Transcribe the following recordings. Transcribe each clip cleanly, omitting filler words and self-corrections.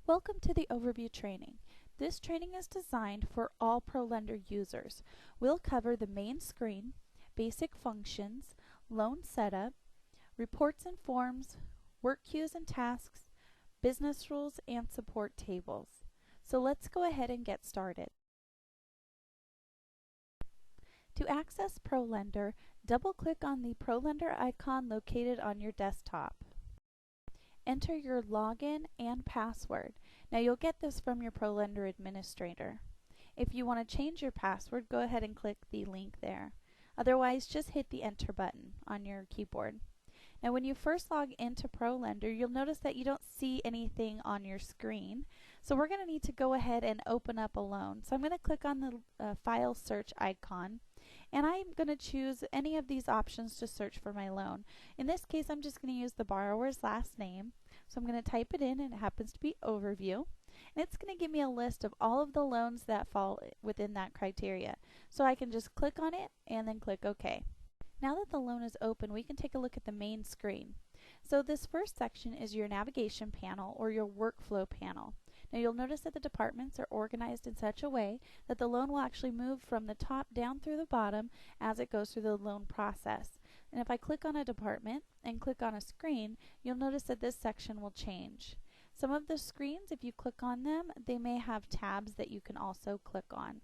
Welcome to the overview training. This training is designed for all ProLender users. We'll cover the main screen, basic functions, loan setup, reports and forms, work queues and tasks, business rules, and support tables. So let's go ahead and get started. To access ProLender, double-click on the ProLender icon located on your desktop. Enter your login and password. Now you'll get this from your ProLender administrator. If you want to change your password, go ahead and click the link there. Otherwise, just hit the enter button on your keyboard. Now when you first log into ProLender, you'll notice that you don't see anything on your screen. So we're going to need to go ahead and open up a loan. So I'm going to click on the file search icon. And I'm going to choose any of these options to search for my loan. In this case, I'm just going to use the borrower's last name. So I'm going to type it in, and it happens to be overview. And it's going to give me a list of all of the loans that fall within that criteria. So I can just click on it and then click OK. Now that the loan is open, we can take a look at the main screen. So this first section is your navigation panel or your workflow panel. Now you'll notice that the departments are organized in such a way that the loan will actually move from the top down through the bottom as it goes through the loan process. And if I click on a department and click on a screen, you'll notice that this section will change. Some of the screens, if you click on them, they may have tabs that you can also click on.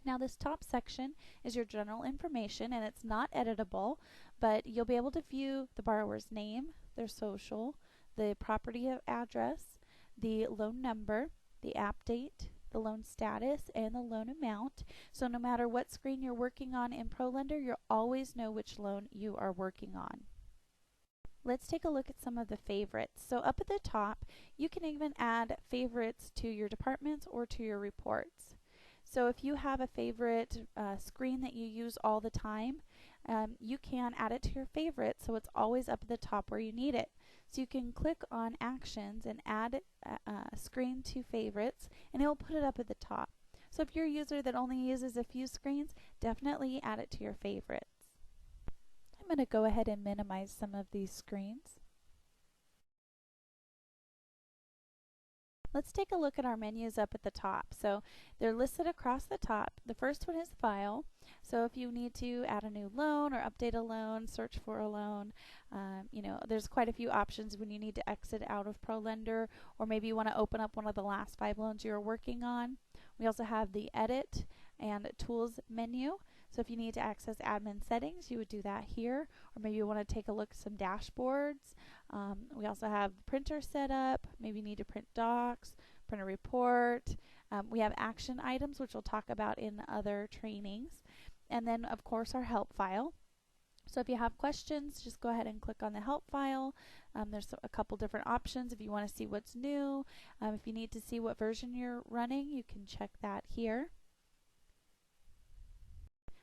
Now this top section is your general information, and it's not editable, but you'll be able to view the borrower's name, their social, the property address, the loan number, the app date, the loan status, and the loan amount. So no matter what screen you're working on in ProLender, you'll always know which loan you are working on. Let's take a look at some of the favorites. So up at the top, you can even add favorites to your departments or to your reports. So if you have a favorite screen that you use all the time, you can add it to your favorites so it's always up at the top where you need it. So you can click on actions and add a screen to favorites, and it will put it up at the top. So if you're a user that only uses a few screens, definitely add it to your favorites. I'm going to go ahead and minimize some of these screens. Let's take a look at our menus up at the top. So they're listed across the top. The first one is File. So if you need to add a new loan or update a loan, search for a loan, there's quite a few options when you need to exit out of ProLender, or maybe you want to open up one of the last 5 loans you're working on. We also have the Edit and Tools menu. So if you need to access admin settings, you would do that here, or maybe you want to take a look at some dashboards. We also have printer setup, maybe you need to print docs, print a report. We have action items, which we'll talk about in other trainings. And then, of course, our help file. So if you have questions, just go ahead and click on the help file. There's a couple different options if you want to see what's new. If you need to see what version you're running, you can check that here.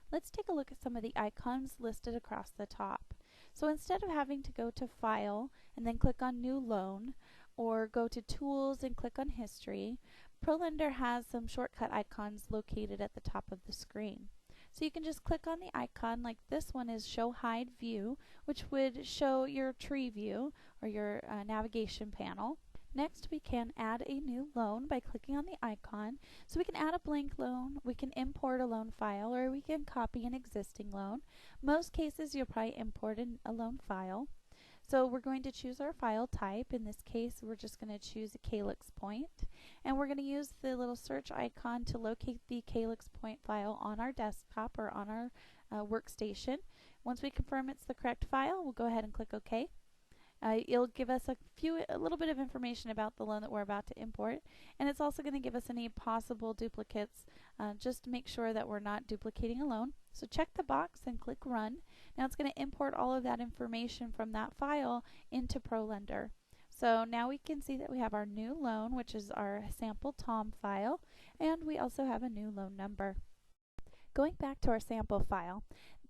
Let's take a look at some of the icons listed across the top. So instead of having to go to File and then click on New Loan, or go to Tools and click on History, ProLender has some shortcut icons located at the top of the screen. So you can just click on the icon, like this one is Show Hide View, which would show your tree view or your navigation panel. Next, we can add a new loan by clicking on the icon. So we can add a blank loan, we can import a loan file, or we can copy an existing loan. Most cases, you'll probably import a loan file. So we're going to choose our file type. In this case, we're just going to choose a calyx point. And we're going to use the little search icon to locate the calyx point file on our desktop or on our workstation. Once we confirm it's the correct file, we'll go ahead and click OK. It'll give us a little bit of information about the loan that we're about to import, and it's also going to give us any possible duplicates just to make sure that we're not duplicating a loan. So check the box and click Run. Now it's going to import all of that information from that file into ProLender. So now we can see that we have our new loan, which is our sample Tom file, and we also have a new loan number. Going back to our sample file,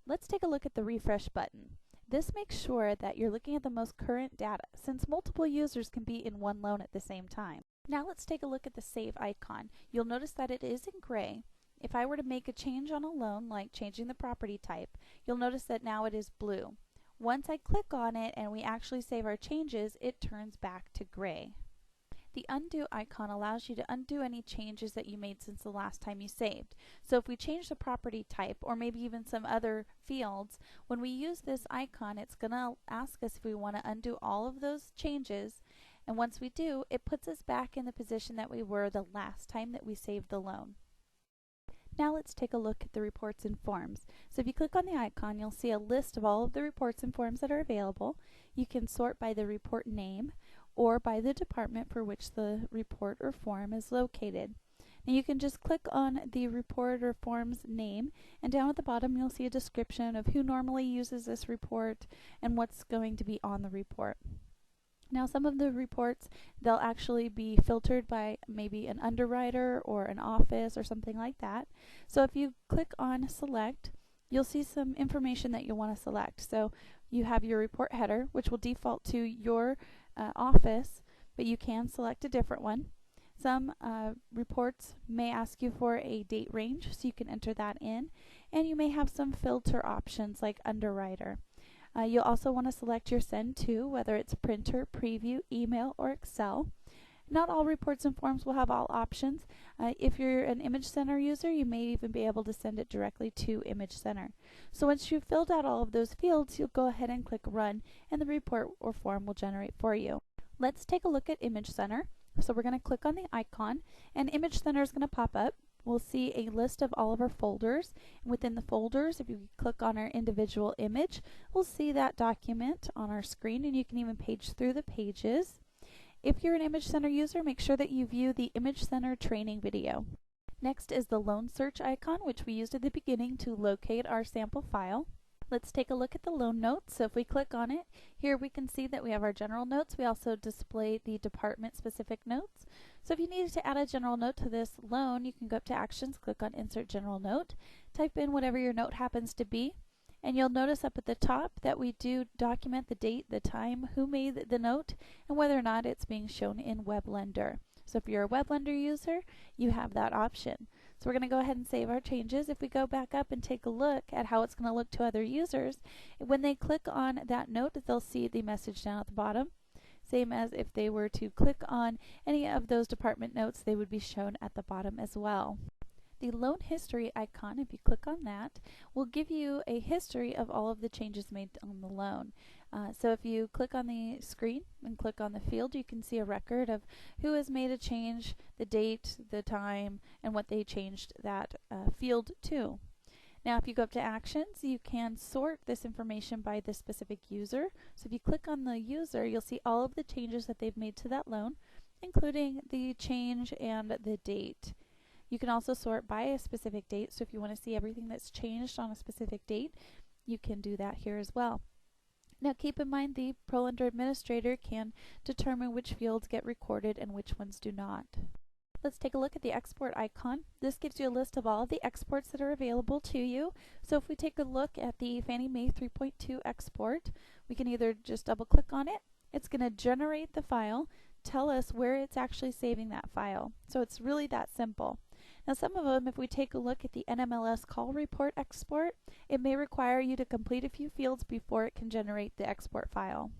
let's take a look at the refresh button. This makes sure that you're looking at the most current data, since multiple users can be in one loan at the same time. Now let's take a look at the Save icon. You'll notice that it is in gray. If I were to make a change on a loan, like changing the property type, you'll notice that now it is blue. Once I click on it and we actually save our changes, it turns back to gray. The undo icon allows you to undo any changes that you made since the last time you saved. So if we change the property type or maybe even some other fields, when we use this icon, it's going to ask us if we want to undo all of those changes. And once we do, it puts us back in the position that we were the last time that we saved the loan. Now let's take a look at the reports and forms. So if you click on the icon, you'll see a list of all of the reports and forms that are available. You can sort by the report name or by the department for which the report or form is located. Now you can just click on the report or form's name, and down at the bottom you'll see a description of who normally uses this report and what's going to be on the report. Now some of the reports, they'll actually be filtered by maybe an underwriter or an office or something like that. So if you click on select, you'll see some information that you'll want to select. So you have your report header, which will default to your office, but you can select a different one. Some reports may ask you for a date range, so you can enter that in, and you may have some filter options like underwriter. You'll also want to select your send to, whether it's printer, preview, email, or Excel. Not all reports and forms will have all options. If you're an Image Center user, you may even be able to send it directly to Image Center. So once you've filled out all of those fields, you'll go ahead and click Run, and the report or form will generate for you. Let's take a look at Image Center. So we're going to click on the icon, and Image Center is going to pop up. We'll see a list of all of our folders. And within the folders, if you click on our individual image, we'll see that document on our screen, and you can even page through the pages. If you're an Image Center user, make sure that you view the Image Center training video. Next is the loan search icon, which we used at the beginning to locate our sample file. Let's take a look at the loan notes. So if we click on it, here we can see that we have our general notes. We also display the department specific notes. So if you needed to add a general note to this loan, you can go up to Actions, click on Insert General Note, type in whatever your note happens to be, and you'll notice up at the top that we do document the date, the time, who made the note, and whether or not it's being shown in WebLender. So if you're a WebLender user, you have that option. So we're going to go ahead and save our changes. If we go back up and take a look at how it's going to look to other users, when they click on that note, they'll see the message down at the bottom. Same as if they were to click on any of those department notes, they would be shown at the bottom as well. The loan history icon, if you click on that, will give you a history of all of the changes made on the loan. So if you click on the screen and click on the field, you can see a record of who has made a change, the date, the time, and what they changed that field to. Now if you go up to Actions, you can sort this information by the specific user. So if you click on the user, you'll see all of the changes that they've made to that loan, including the change and the date. You can also sort by a specific date, so if you want to see everything that's changed on a specific date, you can do that here as well. Now keep in mind the ProLender administrator can determine which fields get recorded and which ones do not. Let's take a look at the export icon. This gives you a list of all of the exports that are available to you. So if we take a look at the Fannie Mae 3.2 export, we can either just double click on it. It's going to generate the file, tell us where it's actually saving that file. So it's really that simple. Now some of them, if we take a look at the NMLS call report export, it may require you to complete a few fields before it can generate the export file.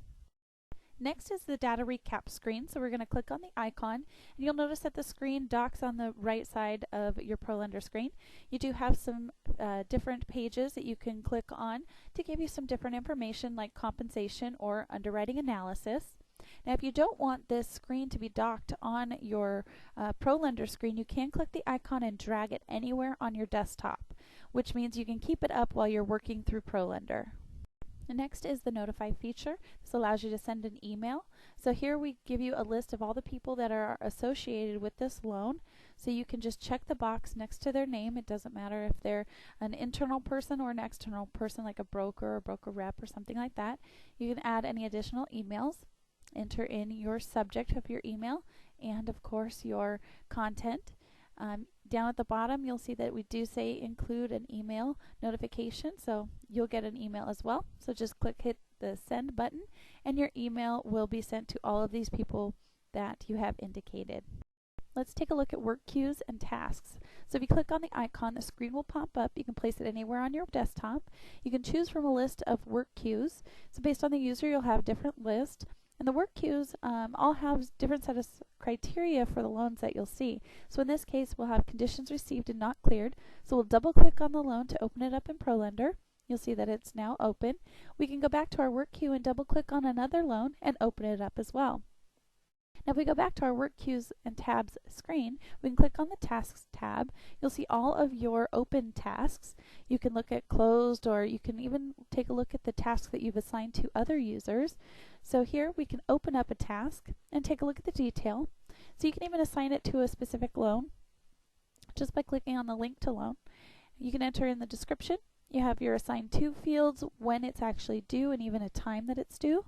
Next is the data recap screen. So we're going to click on the icon, and you'll notice that the screen docks on the right side of your ProLender screen. You do have some different pages that you can click on to give you some different information like compensation or underwriting analysis. Now if you don't want this screen to be docked on your ProLender screen, you can click the icon and drag it anywhere on your desktop, which means you can keep it up while you're working through ProLender. The next is the Notify feature. This allows you to send an email. So here we give you a list of all the people that are associated with this loan. So you can just check the box next to their name. It doesn't matter if they're an internal person or an external person like a broker or broker rep or something like that. You can add any additional emails, enter in your subject of your email, and of course your content. Down at the bottom you'll see that we do say include an email notification, so you'll get an email as well. So just hit the send button and your email will be sent to all of these people that you have indicated. Let's take a look at work queues and tasks. So if you click on the icon, the screen will pop up. You can place it anywhere on your desktop. You can choose from a list of work queues. So based on the user, you'll have different lists. And the work queues all have different set of criteria for the loans that you'll see. So in this case, we'll have conditions received and not cleared. So we'll double click on the loan to open it up in ProLender. You'll see that it's now open. We can go back to our work queue and double click on another loan and open it up as well. Now if we go back to our work queues and tabs screen, we can click on the tasks tab. You'll see all of your open tasks. You can look at closed, or you can even take a look at the tasks that you've assigned to other users. So here we can open up a task and take a look at the detail. So you can even assign it to a specific loan just by clicking on the link to loan. You can enter in the description. You have your assigned to fields, when it's actually due, and even a time that it's due.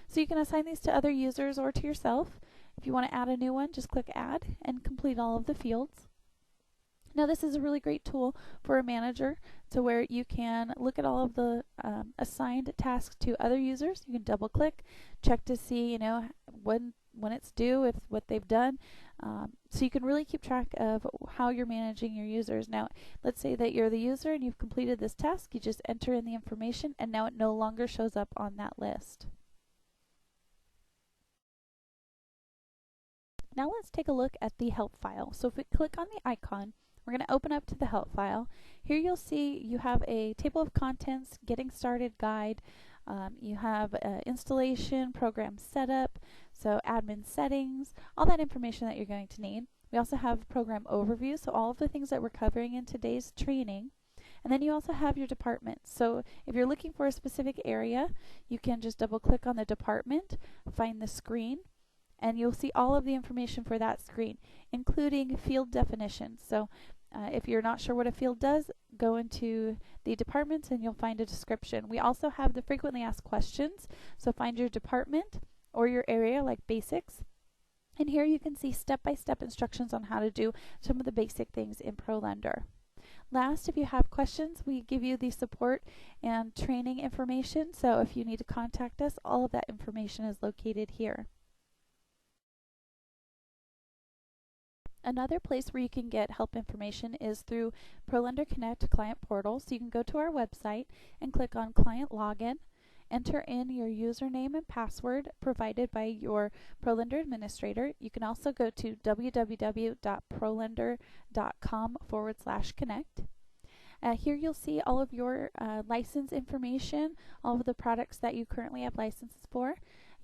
So you can assign these to other users or to yourself. If you want to add a new one, just click add and complete all of the fields. Now this is a really great tool for a manager to where you can look at all of the assigned tasks to other users. You can double click, check to see when it's due, if what they've done. So you can really keep track of how you're managing your users. Now let's say that you're the user and you've completed this task. You just enter in the information and now it no longer shows up on that list. Now let's take a look at the help file. So if we click on the icon, we're going to open up to the help file. Here you'll see you have a table of contents, getting started guide. You have installation, program setup, so admin settings, all that information that you're going to need. We also have program overview, so all of the things that we're covering in today's training. And then you also have your departments. So if you're looking for a specific area, you can just double click on the department, find the screen, and you'll see all of the information for that screen, including field definitions. So if you're not sure what a field does, go into the departments and you'll find a description. We also have the frequently asked questions, so find your department or your area, like basics. And here you can see step-by-step instructions on how to do some of the basic things in ProLender. Last, if you have questions, we give you the support and training information. So if you need to contact us, all of that information is located here. Another place where you can get help information is through ProLender Connect Client Portal. So you can go to our website and click on Client Login, enter in your username and password provided by your ProLender administrator. You can also go to www.prolender.com/connect. Here you'll see all of your license information, all of the products that you currently have licenses for.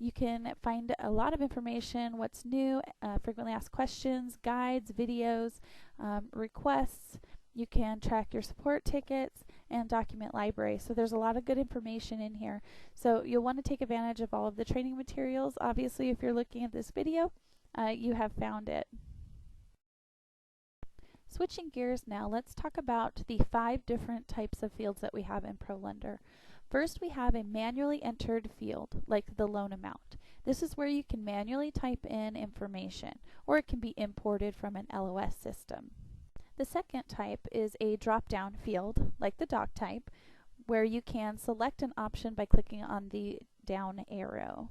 You can find a lot of information, what's new, frequently asked questions, guides, videos, requests. You can track your support tickets and document library. So there's a lot of good information in here. So you'll want to take advantage of all of the training materials. Obviously, if you're looking at this video, you have found it. Switching gears now, let's talk about the 5 different types of fields that we have in ProLender. First, we have a manually entered field, like the loan amount. This is where you can manually type in information, or it can be imported from an LOS system. The second type is a drop-down field, like the doc type, where you can select an option by clicking on the down arrow.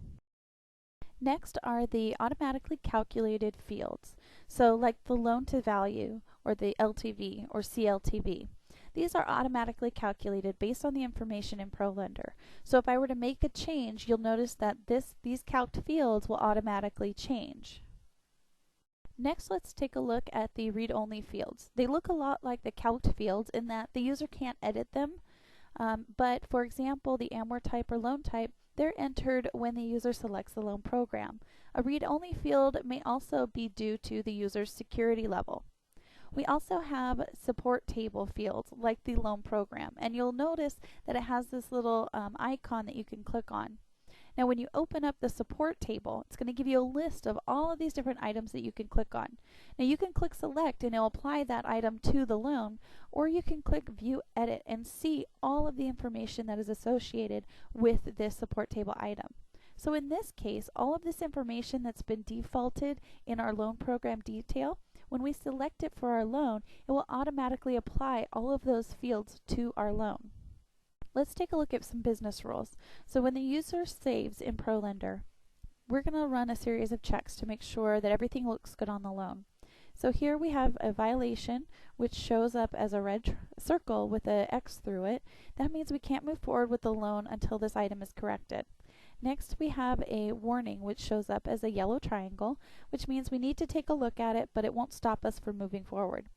Next are the automatically calculated fields, so like the loan to value, or the LTV, or CLTV. These are automatically calculated based on the information in ProLender. So if I were to make a change, you'll notice that these calced fields will automatically change. Next, let's take a look at the read-only fields. They look a lot like the calced fields in that the user can't edit them, but for example, the amort type or loan type, they're entered when the user selects the loan program. A read-only field may also be due to the user's security level. We also have support table fields like the loan program, and you'll notice that it has this little icon that you can click on. Now when you open up the support table, it's going to give you a list of all of these different items that you can click on. Now you can click select and it'll apply that item to the loan, or you can click view edit and see all of the information that is associated with this support table item. So in this case, all of this information that's been defaulted in our loan program detail, when we select it for our loan, it will automatically apply all of those fields to our loan. Let's take a look at some business rules. So when the user saves in ProLender, we're going to run a series of checks to make sure that everything looks good on the loan. So here we have a violation, which shows up as a red circle with an X through it. That means we can't move forward with the loan until this item is corrected. Next, we have a warning which shows up as a yellow triangle, which means we need to take a look at it, but it won't stop us from moving forward.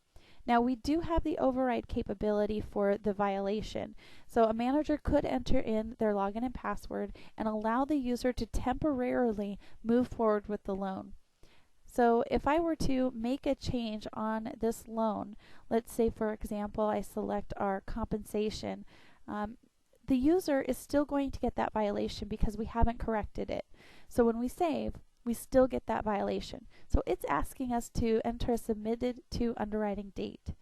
Now, we do have the override capability for the violation. So a manager could enter in their login and password and allow the user to temporarily move forward with the loan. So if I were to make a change on this loan, let's say for example I select our compensation, the user is still going to get that violation because we haven't corrected it. So when we save, we still get that violation. So it's asking us to enter a submitted to underwriting date.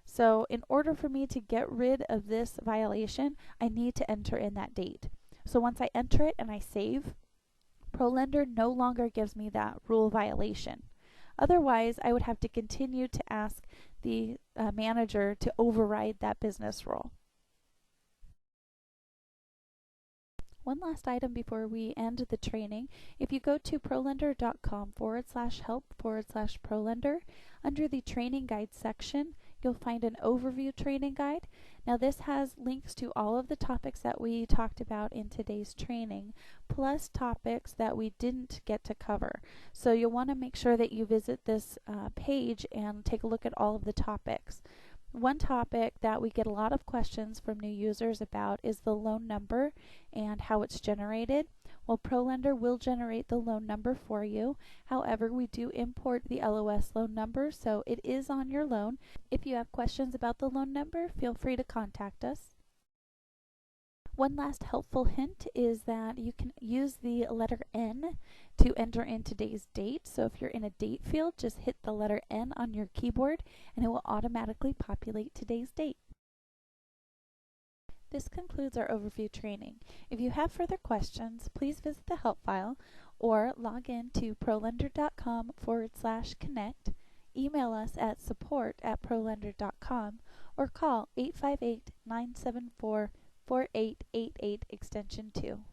So in order for me to get rid of this violation, I need to enter in that date. So once I enter it and I save, ProLender no longer gives me that rule violation. Otherwise, I would have to continue to ask the manager to override that business rule. One last item before we end the training. If you go to prolender.com/help/prolender, under the training guide section, you'll find an overview training guide. Now this has links to all of the topics that we talked about in today's training, plus topics that we didn't get to cover. So you'll want to make sure that you visit this page and take a look at all of the topics. One topic that we get a lot of questions from new users about is the loan number and how it's generated. Well, ProLender will generate the loan number for you. However, we do import the LOS loan number, so it is on your loan. If you have questions about the loan number, feel free to contact us. One last helpful hint is that you can use the letter N to enter in today's date. So if you're in a date field, just hit the letter N on your keyboard and it will automatically populate today's date. This concludes our overview training. If you have further questions, please visit the help file or log in to prolender.com/connect, email us at support@prolender.com, or call 858-974-4888 extension 2.